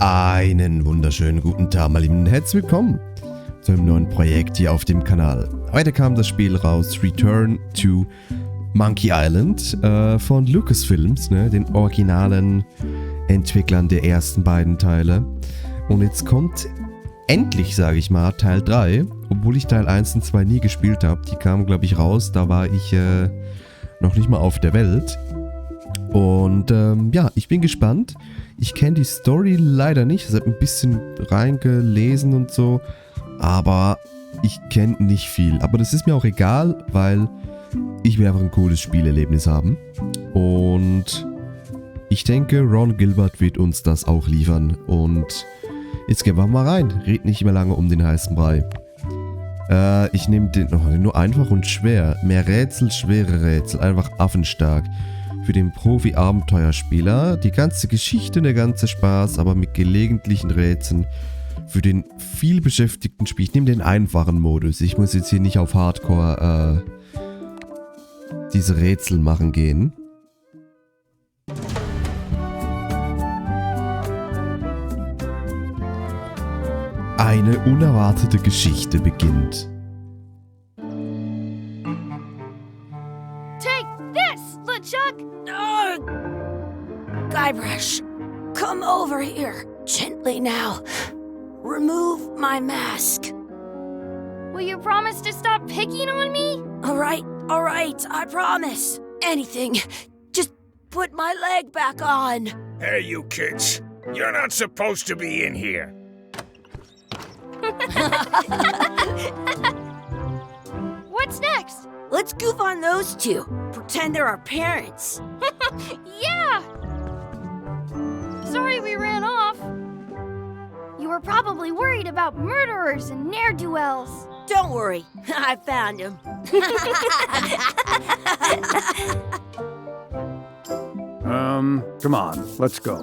Einen wunderschönen guten Tag, meine Lieben. Herzlich willkommen zu einem neuen Projekt hier auf dem Kanal. Heute kam das Spiel raus, Return to Monkey Island von Lucasfilms, den originalen Entwicklern der ersten beiden Teile. Und jetzt kommt endlich, sage ich mal, Teil 3, obwohl ich Teil 1 und 2 nie gespielt habe. Die kamen, glaube ich, raus, da war ich noch nicht mal auf der Welt. Und ja, ich bin gespannt. Ich kenne die Story leider nicht. Ich habe ein bisschen reingelesen und so. Aber ich kenne nicht viel. Aber das ist mir auch egal, weil ich will einfach ein cooles Spielerlebnis haben. Und ich denke, Ron Gilbert wird uns das auch liefern. Und jetzt gehen wir mal rein. Red nicht mehr lange um den heißen Brei. Ich nehme den nur einfach und schwer. Mehr Rätsel, schwere Rätsel. Einfach affenstark. Für den Profi-Abenteuerspieler. Die ganze Geschichte, der ganze Spaß, aber mit gelegentlichen Rätseln. Für den vielbeschäftigten Spiel. Ich nehme den einfachen Modus. Ich muss jetzt hier nicht auf Hardcore diese Rätsel machen gehen. Eine unerwartete Geschichte beginnt. Take this, LeChuck! Guybrush, come over here. Gently now. Remove my mask. Will you promise to stop picking on me? All right, I promise. Anything. Just put my leg back on. Hey, you kids. You're not supposed to be in here. What's next? Let's goof on those two. Pretend they're our parents. Yeah! Sorry we ran off. You were probably worried about murderers and ne'er-do-wells. Don't worry, I found him. Come on, let's go.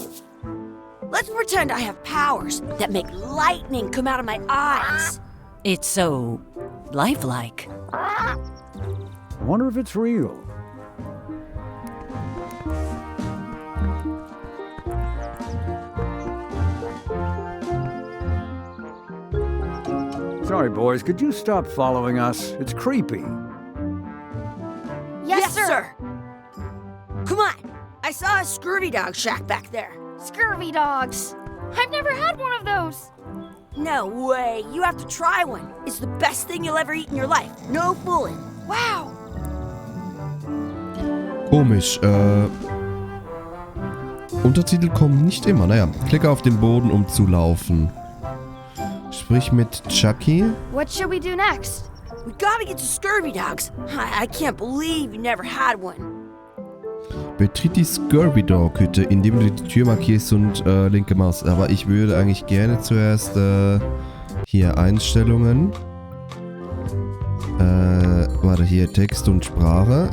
Let's pretend I have powers that make lightning come out of my eyes. It's so lifelike. I wonder if it's real. Sorry, boys, could you stop following us? It's creepy. Yes, sir. Come on, I saw a scurvy dog shack back there. Scurvy dogs. I've never had one of those. No way, you have to try one. It's the best thing you'll ever eat in your life. No fooling. Wow. Komisch, Untertitel kommen nicht immer. Naja, klicke auf den Boden, um zu laufen. Sprich mit Chucky. What should we do next? We gotta get to scurvy dogs. I can't believe you never had one. Betritt die Scurvy Dog Hütte, indem du die Tür markierst und linke Maus. Aber ich würde eigentlich gerne zuerst hier Einstellungen. Warte, hier Text und Sprache.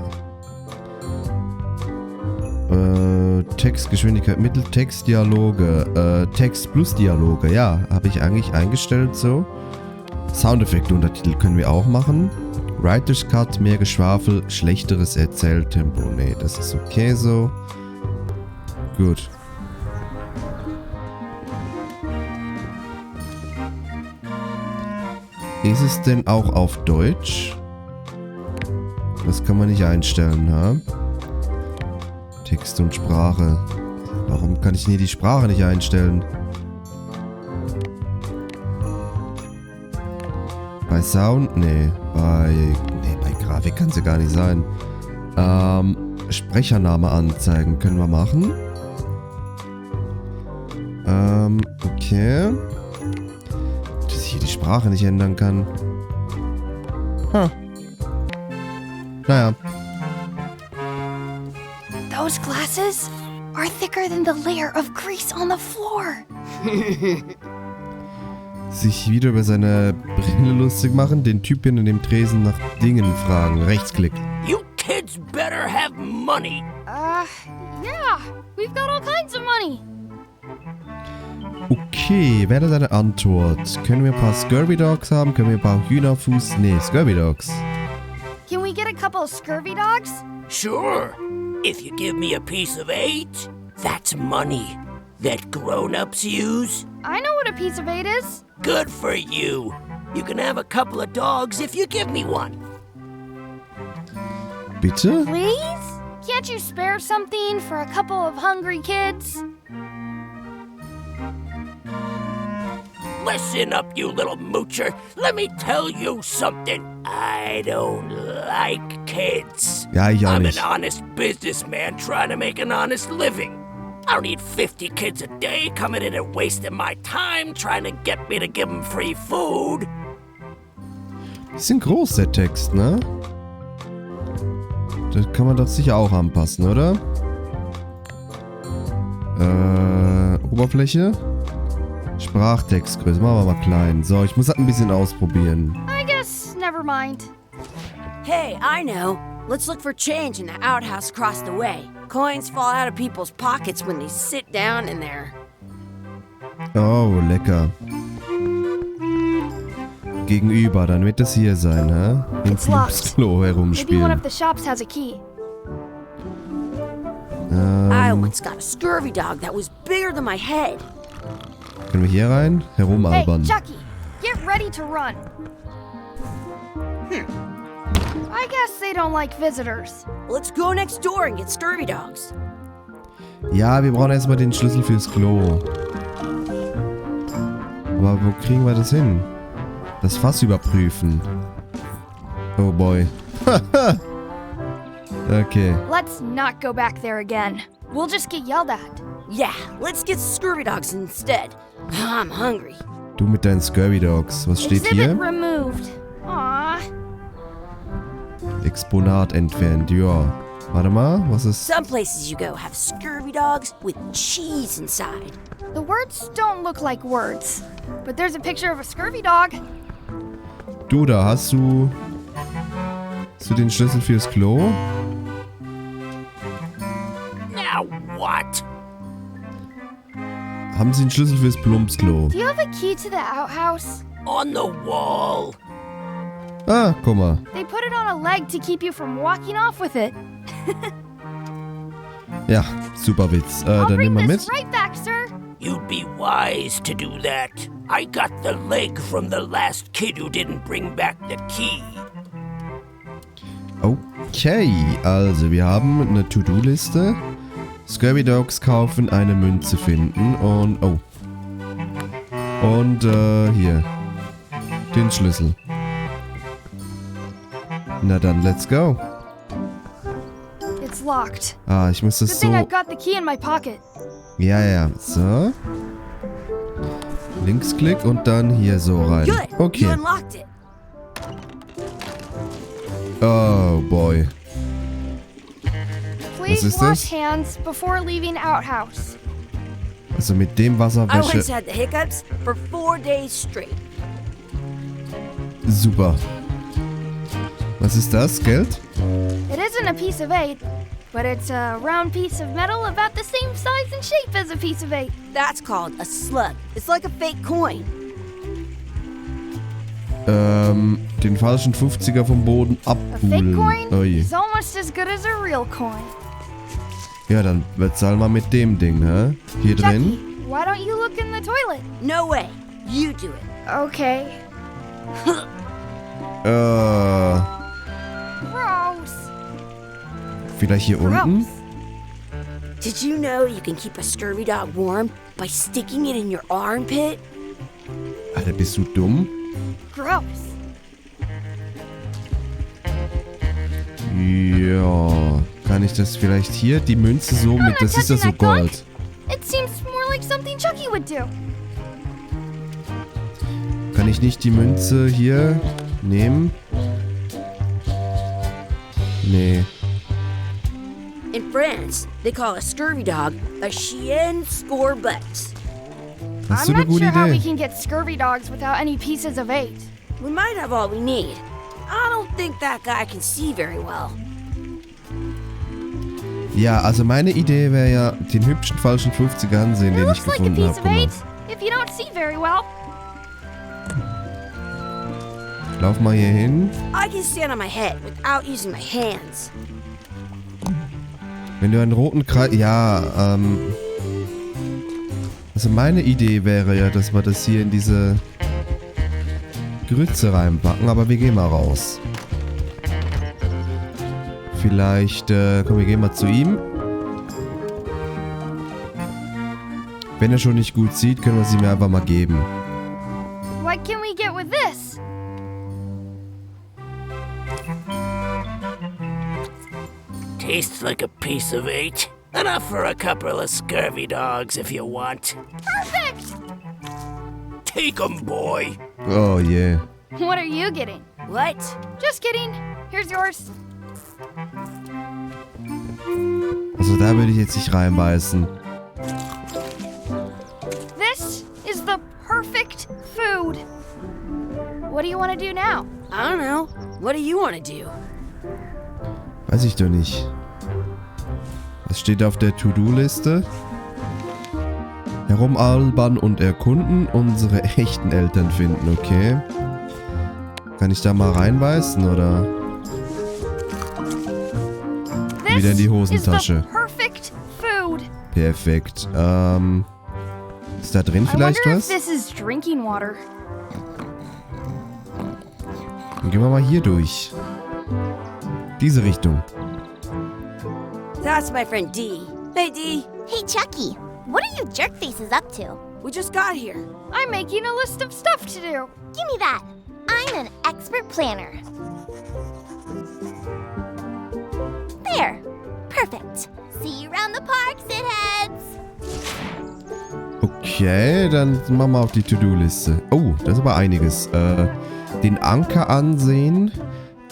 Textgeschwindigkeit, Mitteltext, Dialoge. Text plus Dialoge. Ja, habe ich eigentlich eingestellt so. Soundeffekte, Untertitel können wir auch machen. Writers Cut, mehr Geschwafel, schlechteres Erzähltempo. Nee, das ist okay so. Gut. Ist es denn auch auf Deutsch? Das kann man nicht einstellen, ha? Text und Sprache. Warum kann ich hier die Sprache nicht einstellen? Bei Sound? Nee. Bei Grafik kann es ja gar nicht sein. Sprechername anzeigen können wir machen. Okay. Dass ich hier die Sprache nicht ändern kann. Naja. Those glasses are thicker than the layer of grease on the floor. Sich wieder über seine Brille lustig machen, den Typen in dem Tresen nach Dingen fragen. Rechtsklick. You kids better have money. Yeah. We've got all kinds of money. Okay, wäre deine Antwort. Können wir ein paar Scurvy Dogs haben? Können wir ein paar Hühnerfuß? Nee, Scurvy Dogs. Can we get a couple of scurvy dogs? Sure. If you give me a piece of 8, that's money. that grown-ups use? I know what a piece of 8 is. Good for you. You can have a couple of dogs if you give me one. Bitte? Please? Can't you spare something for a couple of hungry kids? Listen up, you little moocher. Let me tell you something. I don't like kids. Ja, ich auch I'm nicht. an honest businessman trying to make an honest living. I don't need 50 kids a day coming in and wasting my time trying to get me to give them free food. Bisschen groß, der Text, ne? Das kann man doch sicher auch anpassen, oder? Oberfläche? Sprachtextgröße, machen wir mal klein. So, ich muss das ein bisschen ausprobieren. I guess never mind. Hey, I know. Let's look for change in the outhouse across the way. Coins fall out of people's pockets when they sit down in there. Oh, lecker. Gegenüber, dann wird das hier sein, hä? Im It's locked. Klo Maybe one herumspielen. of the shops has a key. I once got a scurvy dog that was bigger than my head. Können wir hier rein? Hey, Herumalbern. Chucky, get ready to run. I guess they don't like visitors. Let's go next door and get scurvy dogs. Ja, wir brauchen erstmal den Schlüssel fürs Klo. Aber wo kriegen wir das hin? Das Fass überprüfen. Oh boy. Okay. Let's not go back there again. We'll just get yelled at. Yeah, let's get scurvy dogs instead. I'm hungry. Du mit deinen Scurvy Dogs. Was steht Exhibit hier? removed. Aww. Exponat entfernt. Ja. Warte mal, was ist... Some places you go have scurvy dogs with cheese inside. The words don't look like words, but there's a picture of a scurvy dog. Du, da hast du den Schlüssel fürs Klo? Now what? Haben Sie den Schlüssel fürs Plumpsklo? Do you have a key to the outhouse? On the wall. Ah, guck mal. They put it on a leg to keep you from walking off with it. Ja, super Witz. I'll Dann bring nehmen wir this mit. right back, sir. You'd be wise to do that. I got the leg from the last kid who didn't bring back the key. Okay, also wir haben eine To-Do-Liste. Scurvy Dogs kaufen, eine Münze finden und... Oh. Und hier. Den Schlüssel. Na dann, let's go. It's locked. Ah, ich muss Good das thing so... I've got the key in my pocket. Ja. So. Linksklick und dann hier so rein. Good. You Okay. unlocked it. Oh, boy. Please ist wash das? hands before leaving outhouse. Also mit dem Wasser I once Wäsche... had the hiccups for 4 days straight. Super. Was ist das? Geld? It isn't a piece of 8, but it's a round piece of metal about the same size and shape as a piece of 8. That's called a slug. It's like a fake coin. Den falschen 50er vom Boden A fake abholen. coin Oh je. is almost as good as a real coin. Ja, dann bezahl mal mit dem Ding, hä? Hier Chucky, drin. why don't you look in the toilet? No way. You do it. Okay. Gross. Vielleicht hier unten? Gross. Did you know you can keep a scurvy dog warm by sticking it in your armpit? Alter, bist du dumm? Gross. Ja. Kann ich das vielleicht hier? Die Münze so mit... Das ist ja so Gold. It seems more like something Chucky would do. Kann ich nicht die Münze hier nehmen? Nee. In France, they call a scurvy dog a chien scorbut. Hast du I'm eine not gute sure how we Idee? can get scurvy dogs without any pieces of 8. We might have all we need. I don't think that guy can see very well. Ja, also meine Idee wäre ja, den hübschen falschen 50er ansehen, It den ich looks like a gefunden piece habe. of Guck 8 mal. if you don't see very well. Ich lauf mal hier hin. I can stand on my head without using my hands. Wenn du einen roten Kreis... Ja, Also meine Idee wäre ja, dass wir das hier in diese Grütze reinpacken, aber wir gehen mal raus. Vielleicht, komm, wir gehen mal zu ihm. Wenn er schon nicht gut sieht, können wir sie mir einfach mal geben. What can we get with this? Tastes like a piece of eight. Enough for a couple of scurvy dogs if you want. Perfect! Take 'em, boy. Oh yeah. What are you getting? What? Just kidding. Here's yours. Also da würde ich jetzt nicht reinbeißen. This is the perfect food. What do you want to do now? I don't know. What do you want to do? Weiß ich doch nicht. Was steht auf der To-Do-Liste? Herumalbern und erkunden, unsere echten Eltern finden, okay. Kann ich da mal reinbeißen, oder? Wieder in die Hosentasche. Perfect food. Perfekt. Ist da drin vielleicht I wonder was? if this is drinking water. Dann gehen wir mal hier durch. Diese Richtung. That's my friend Dee. Hey, Dee. Hey, Chucky, what are you jerk faces up to? We just got here. I'm making a list of stuff to do. Give me that. I'm an expert planner. There. Perfect. See you around the park, Shitheads. Okay, dann machen wir auf die To-Do-Liste. Oh, das ist aber einiges. Den Anker ansehen.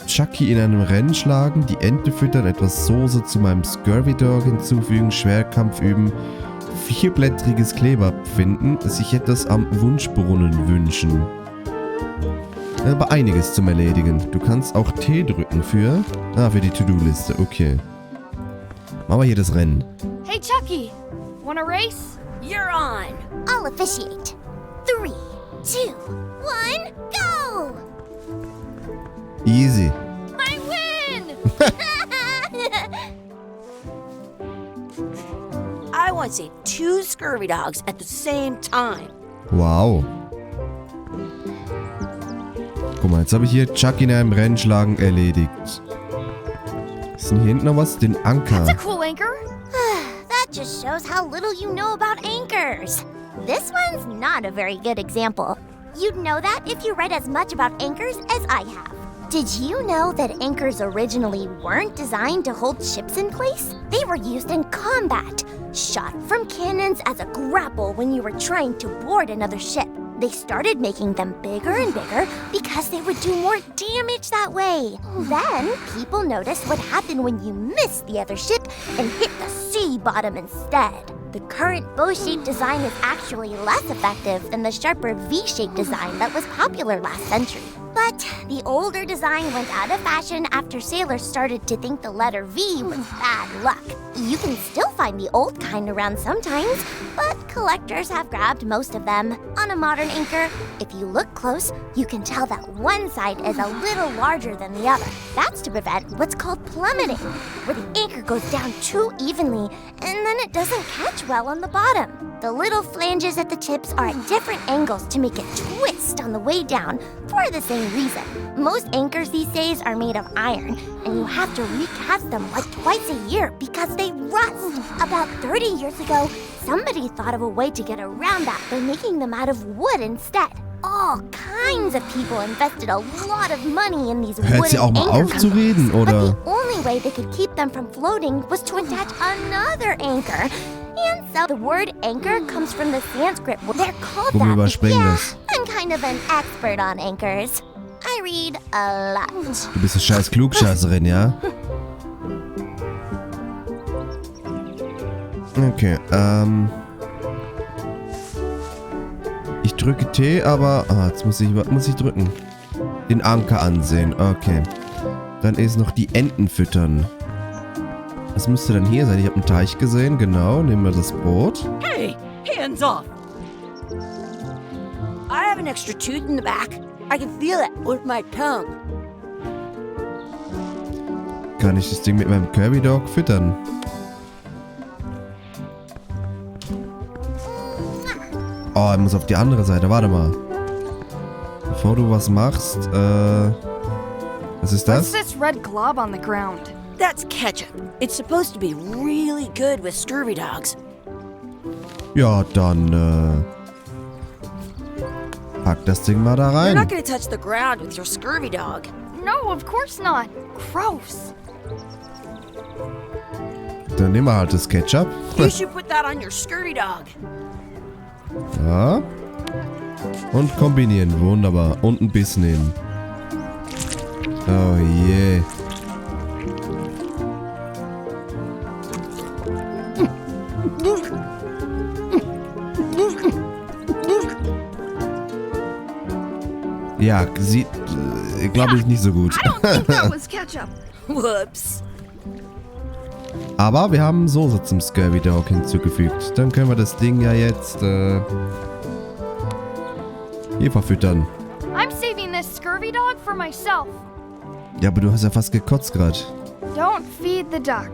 Chucky in einem Rennen schlagen, die Ente füttern, etwas Soße zu meinem Scurvy Dog hinzufügen, Schwerkampf üben, 4-blättriges Kleber finden, sich etwas am Wunschbrunnen wünschen. Aber einiges zum Erledigen. Du kannst auch T drücken für die To-Do-Liste, okay. Machen wir hier das Rennen. Hey, Chucky. Want a race? You're on. I'll officiate. 3, 2, 1, go! Easy. I win! I want to say 2 scurvy dogs at the same time. Wow. Guck mal, jetzt habe ich hier Chucky in einem Rennschlagen erledigt. Ist denn hier hinten noch was? Den Anker. That's a cool anchor. That just shows how little you know about anchors. This one's not a very good example. You'd know that if you read as much about anchors as I have. Did you know that anchors originally weren't designed to hold ships in place? They were used in combat, shot from cannons as a grapple when you were trying to board another ship. They started making them bigger and bigger because they would do more damage that way. Then, people noticed what happened when you missed the other ship and hit the sea bottom instead. The current bow-shaped design is actually less effective than the sharper V-shaped design that was popular last century. But the older design went out of fashion after sailors started to think the letter V was bad luck. You can still find the old kind around sometimes, but collectors have grabbed most of them. On a modern anchor, if you look close, you can tell that one side is a little larger than the other. That's to prevent what's called plummeting, where the anchor goes down too evenly and then it doesn't catch well on the bottom. The little flanges at the tips are at different angles to make it twist on the way down for the same reason. Most anchors these days are made of iron, and you have to recast them like twice a year because they rust. About 30 years ago, somebody thought of a way to get around that by making them out of wood instead. All kinds of people invested a lot of money in these Hört sie auch wooden mal anchor auf zu reden, companies, oder? but the only way they could keep them from floating was to attach another anchor. And so the word anchor comes from the Sanskrit word. They're called Komm, wir that. überspringen Yeah, das. I'm kind of an expert on anchors. I read a lot. Du bist eine scheiß Klugscheißerin, ja? Okay, ich drücke T, aber... jetzt muss ich drücken. Den Anker ansehen, okay. Dann ist noch die Enten füttern. Was müsste dann hier sein? Ich habe einen Teich gesehen, genau. Nehmen wir das Brot. Hey, hands off. I have an extra tooth in the back. I can feel it with my tongue. Kann ich das Ding mit meinem Kirby Dog füttern? Oh, er muss auf die andere Seite. Warte mal. Bevor du was machst, was ist What's das? this red glob on the ground? That's ketchup. It's supposed to be really good with scurvy dogs. Ja, dann, pack das Ding mal da You're rein. not gonna touch the ground with your scurvy dog. No, of course not. Gross. Dann nehmen wir halt das Ketchup. You should put that on your scurvy dog. Ja. Und kombinieren. Wunderbar. Und ein bisschen hin. Oh je. Ja, sieht, glaube ich, nicht so gut. I don't think that was ketchup. Whoops. Aber wir haben Soße zum Scurvy Dog hinzugefügt. Dann können wir das Ding ja jetzt hier verfüttern. I'm saving this scurvy dog for myself. Ja, aber du hast ja fast gekotzt gerade. Don't feed the duck.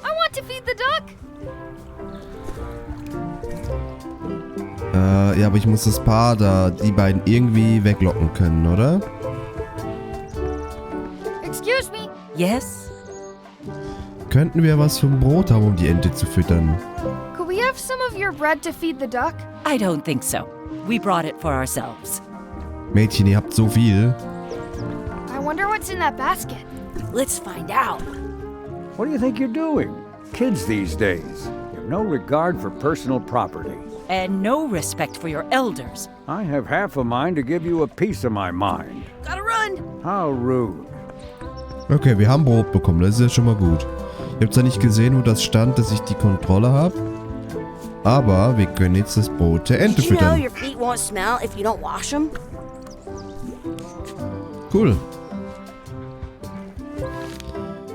I want to feed the duck. Ja, aber ich muss das Paar da, die beiden irgendwie weglocken können, oder? Excuse me. Yes? Könnten wir was vom Brot haben, um die Ente zu füttern? Could we have some of your bread to feed the duck? I don't think so. We brought it for ourselves. Mädchen, ihr habt so viel. I wonder what's in that basket. Let's find out. What do you think you're doing? Kids these days have no regard for personal property. And no respect for your elders. I have half a mind to give you a piece of my mind. Gotta run. How rude. Okay, wir haben Brot bekommen, das ist ja schon mal gut. Ihr habt zwar nicht gesehen, wo das stand, dass ich die Kontrolle habe. Aber wir können jetzt das Brot der Ente Did you know füttern. your feet won't smell if you don't wash them? Cool.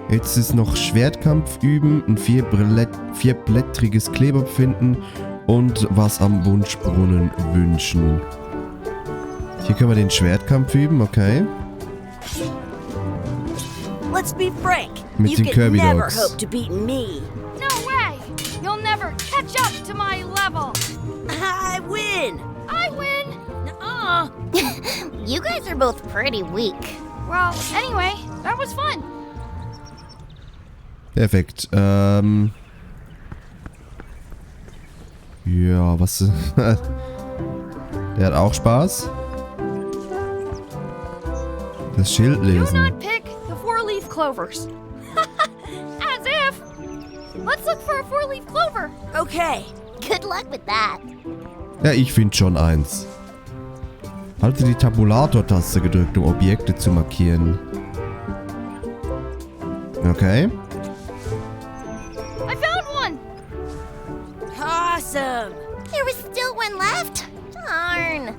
Jetzt ist noch Schwertkampf üben, ein vierblättriges Kleber finden und was am Wunschbrunnen wünschen. Hier können wir den Schwertkampf üben, okay. Let's be frank. Mit You den can Kirby never Dogs. hope to beat me. No way. You'll never catch up to my level. I win. I win. Nuh-uh. You guys are both pretty weak. Well, anyway, that was fun. Perfekt. Ja, was... Der hat auch Spaß. Das Schild Do lesen. not pick the four-leaf clovers. As if. Let's look for a four-leaf clover. Okay. Good luck with that. Ja, ich finde schon eins. Halte die Tabulator-Taste gedrückt, um Objekte zu markieren. Okay. I found one. Awesome. There was still one left. Darn.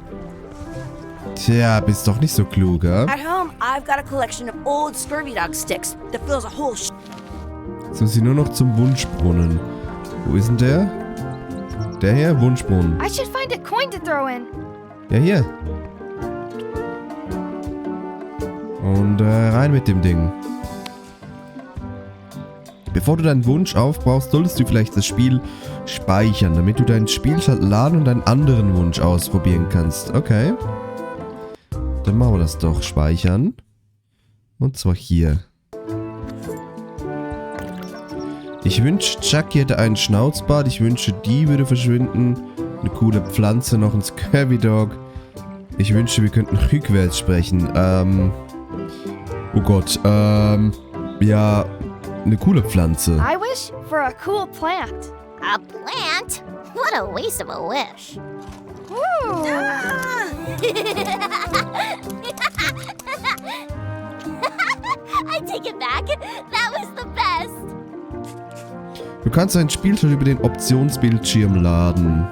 Tja, bist doch nicht so klug, ja? At home, I've got a collection of old scurvy dog sticks that fills a whole So ist sie nur noch zum Wunschbrunnen. Wo ist denn der? Der hier? Wunschbrunnen. I should find a coin to throw in. Ja, hier. Und rein mit dem Ding. Bevor du deinen Wunsch aufbrauchst, solltest du vielleicht das Spiel speichern, damit du deinen Spielstand laden und einen anderen Wunsch ausprobieren kannst. Okay. Dann machen wir das doch. Speichern. Und zwar hier. Ich wünsche, Chucky hätte einen Schnauzbart. Ich wünsche, die würde verschwinden. Eine coole Pflanze, noch ein Scurvy Dog. Ich wünsche, wir könnten rückwärts sprechen. Oh Gott. Ja, eine coole Pflanze. I wish for a cool plant. A plant? What a waste of a wish. Ooh. I take it back. That was the best. Du kannst dein Spielstand über den Optionsbildschirm laden.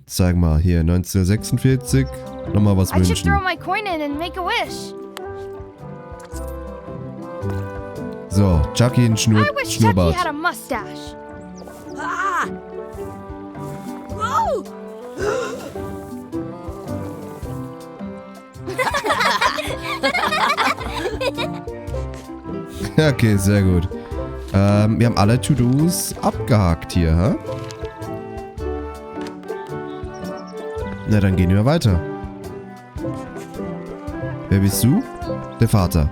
Sag mal, hier 1946. Nochmal was I should wünschen. throw my coin in and make a wish. So, Chucky ein I wish Chucky Schnurrbart. had a mustache. Ah! Whoa! Okay, sehr gut. Wir haben alle To-Dos abgehakt hier, hä? Na, dann gehen wir weiter. Wer bist du? Der Vater.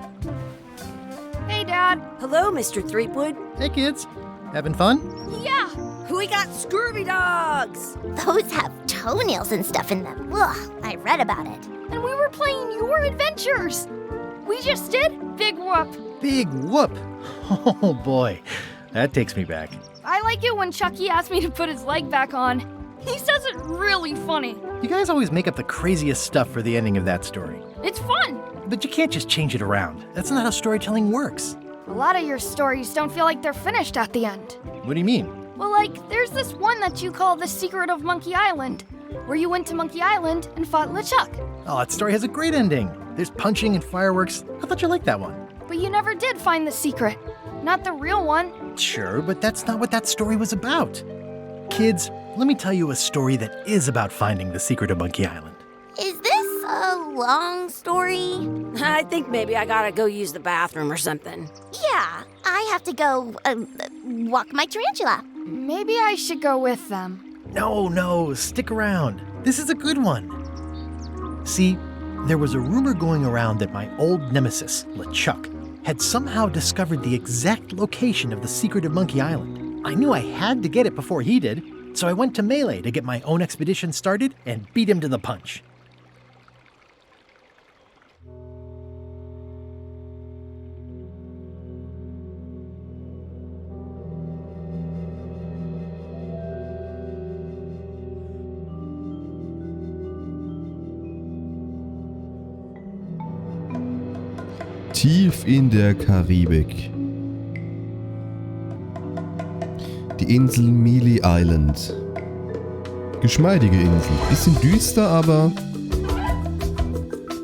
Hey, Dad. Hello, Mr. Threepwood. Hey kids, having fun? Yeah. We got scurvy dogs. Those have toenails and stuff in them. Ugh, I read about it. And we were playing your adventures. We just did Big Whoop. Big whoop. Oh boy, that takes me back. I like it when Chucky asked me to put his leg back on. He says it really funny. You guys always make up the craziest stuff for the ending of that story. It's fun. But you can't just change it around. That's not how storytelling works. A lot of your stories don't feel like they're finished at the end. What do you mean? Well, like, there's this one that you call The Secret of Monkey Island, where you went to Monkey Island and fought LeChuck. Oh, that story has a great ending. There's punching and fireworks. I thought you liked that one. But you never did find the secret. Not the real one. Sure, but that's not what that story was about. Kids, let me tell you a story that is about finding the secret of Monkey Island. Is this a long story? I think maybe I gotta go use the bathroom or something. Yeah, I have to go walk my tarantula. Maybe I should go with them. No, stick around. This is a good one. See, there was a rumor going around that my old nemesis, LeChuck, had somehow discovered the exact location of the secret of Monkey Island. I knew I had to get it before he did, so I went to Mêlée to get my own expedition started and beat him to the punch. Tief in der Karibik. Die Insel Mêlée Island. Geschmeidige Insel. Bisschen düster, aber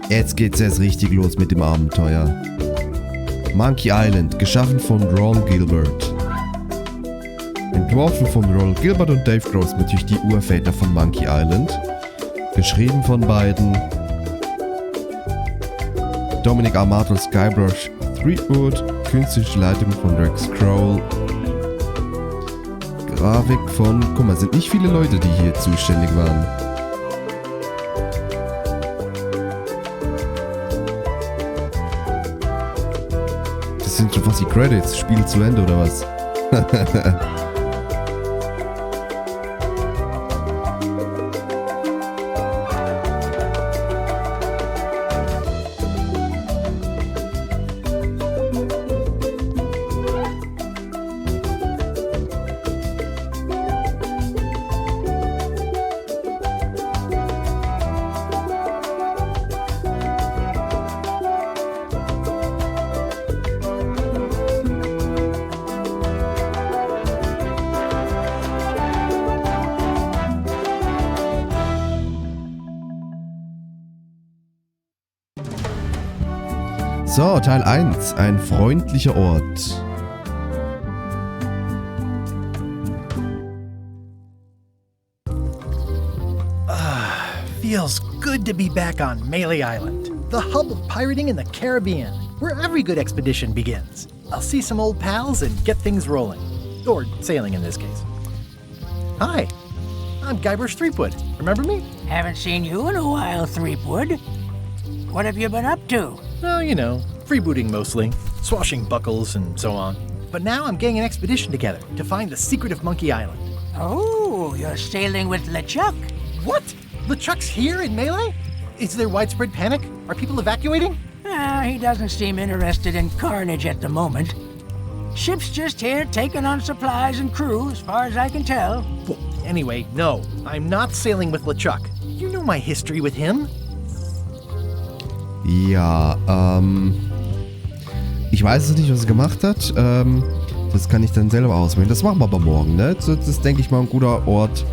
jetzt geht's erst richtig los mit dem Abenteuer. Monkey Island, geschaffen von Ron Gilbert. Entworfen von Ron Gilbert und Dave Gross, natürlich die Urväter von Monkey Island. Geschrieben von beiden. Dominic Armatos, Guybrush Threepwood, künstlerische Leitung von Rex Crowell, Grafik von, guck mal, sind nicht viele Leute, die hier zuständig waren. Das sind schon fast die Credits, Spiel zu Ende oder was? So, Teil 1. Ein freundlicher Ort. Feels good to be back on Mêlée Island, the hub of pirating in the Caribbean, where every good expedition begins. I'll see some old pals and get things rolling. Or sailing in this case. Hi, I'm Guybrush Threepwood. Remember me? Haven't seen you in a while, Threepwood. What have you been up to? Oh, you know, freebooting mostly, swashing buckles and so on. But now I'm getting an expedition together to find the secret of Monkey Island. Oh, you're sailing with LeChuck. What? LeChuck's here in Mêlée? Is there widespread panic? Are people evacuating? He doesn't seem interested in carnage at the moment. Ship's just here taking on supplies and crew, as far as I can tell. Well, anyway, no, I'm not sailing with LeChuck. You know my history with him. Ja, ich weiß es nicht, was er gemacht hat. Das kann ich dann selber auswählen. Das machen wir aber morgen, ne? Das ist, denke ich mal, ein guter Ort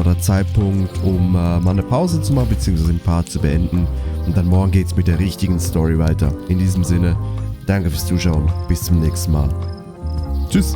oder Zeitpunkt, um mal eine Pause zu machen, beziehungsweise den Part zu beenden. Und dann morgen geht's mit der richtigen Story weiter. In diesem Sinne, danke fürs Zuschauen. Bis zum nächsten Mal. Tschüss.